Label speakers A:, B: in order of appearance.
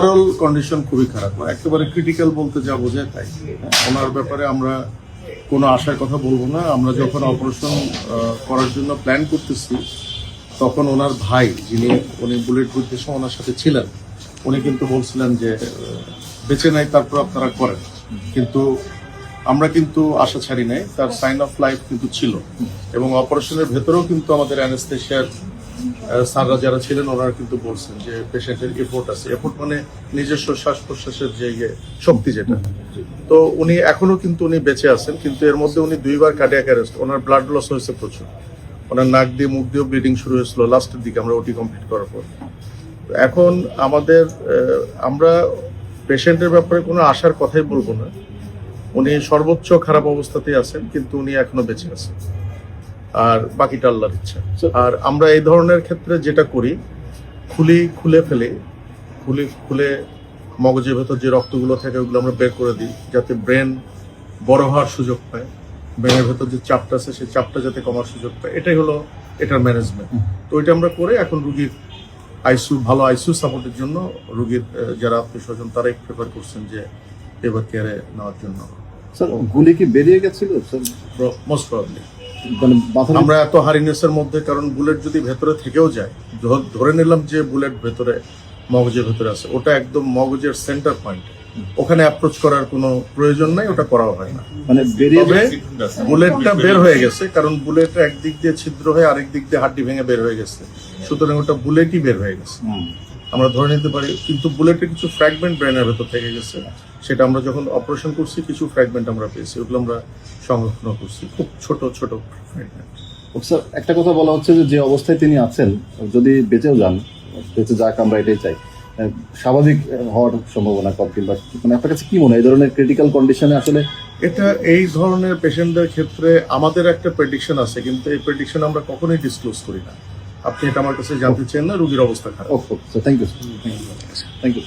A: Overall condition খুবই খারাপ, একেবারে ক্রিটিক্যাল বলতে যা বোঝায় তাই। ওনার ব্যাপারে আমরা কোনো আশার কথা বলবো না। আমরা যখন অপারেশন করার জন্য প্ল্যান করতেছি তখন ওনার ভাই, উনি বুলেট বুঝতে সময় ওনার সাথে ছিলেন, উনি কিন্তু বলছিলেন যে বেঁচে নাই, তারপর আপনারা করেন। কিন্তু আমরা কিন্তু আশা ছাড়ি নাই, তার সাইন অফ লাইফ কিন্তু ছিল। এবং অপারেশনের ভেতরেও কিন্তু আমাদের অ্যানেস্থেশিয়ার স্যাররা যারা ছিলেন ওনারা কিন্তু বলছেন যে পেশেন্টের এফোর্ট আছে। এফোর্ট মানে নিজস্ব শ্বাস প্রশ্বাসের যে শক্তি যেটা। তো উনি এখনো কিন্তু উনি বেঁচে আছেন, কিন্তু এর মধ্যে উনি 2বার কার্ডিয়াক অ্যারেস্ট, ওনার ব্লাড লস হয়েছে প্রচুর, ওনার নাক দিয়ে মুখ দিয়েও ব্লিডিং শুরু হয়েছিল লাস্টের দিকে আমরা ওটি কমপ্লিট করার পর। এখন আমরা পেশেন্টের ব্যাপারে কোনো আশার কথাই বলবো না। উনি সর্বোচ্চ খারাপ অবস্থাতেই আছেন, কিন্তু উনি এখনো বেঁচে আছেন, আর বাকিটা আল্লাহর ইচ্ছা। আর আমরা এই ধরনের ক্ষেত্রে যেটা করি, খুলে মগজের ভেতর যে রক্তগুলো থাকে ওগুলো আমরা বের করে দিই, যাতে ব্রেন বড় হওয়ার সুযোগ পায়, ব্রেনের ভেতর যে চাপটা আছে সেই চাপটা যাতে কমার সুযোগ পায়, এটাই হলো এটার ম্যানেজমেন্ট। তো ওইটা আমরা করে এখন রুগীর ভালো আইসিইউ সাপোর্টের জন্য রুগীর যারা আত্মীয় স্বজন তারাই প্রেফার করছেন যে এবার কেয়ারে নেওয়ার জন্য।
B: স্যার গুলি কি বেরিয়ে গেছিল স্যার?
A: Most probably.
B: মানে
A: আমরা এত হারিনেসের মধ্যে, কারণ বুলেট যদি ভেতরে থেকেও যায়, ধরে নিলাম যে বুলেট ভেতরে মগজের ভেতরে আছে, ওটা একদম মগজের সেন্টার পয়েন্ট, ওখানে অ্যাপ্রোচ করার কোনো প্রয়োজন নাই, ওটা করাও হয় না।
B: মানে
A: বুলেটটা বের হয়ে গেছে, কারণ বুলেট একদিক দিয়ে ছিদ্র হয়ে আরেক দিক দিয়ে হাড্ডি ভেঙে বের হয়ে গেছে, সুতরাং ওটা বুলেটই বের হয়ে গেছে আমরা ধরে নিতে পারি। কিন্তু বুলেটের কিছু ফ্র্যাগমেন্ট ব্রেনের ভেতর থেকে গেছে, সেটা আমরা যখন অপারেশন করছি কিছু ফ্র্যাগমেন্ট আমরা পেয়েছি, ওগুলো আমরা সংরক্ষণ করছি, খুব ছোট ছোট ফ্র্যাগমেন্ট।
B: স্যার একটা কথা বলা হচ্ছে যে অবস্থায় তিনি আছেন, যদি বেঁচেও যান, বেঁচে যাক আমরা এটাই চাই, স্বাভাবিক হওয়ার সম্ভাবনা কম, কিংবা মানে আপনার কাছে কি মনে হয় এই ধরনের ক্রিটিক্যাল কন্ডিশনে আসলে?
A: এই ধরনের পেশেন্টদের ক্ষেত্রে আমাদের একটা প্রেডিকশন আছে, কিন্তু এই প্রেডিকশন আমরা কখনোই ডিসক্লোজ করি না। আপনি এটা আমার কাছে জানতে চান না, রোগীর অবস্থা খারাপ।
B: Thank you, thank you.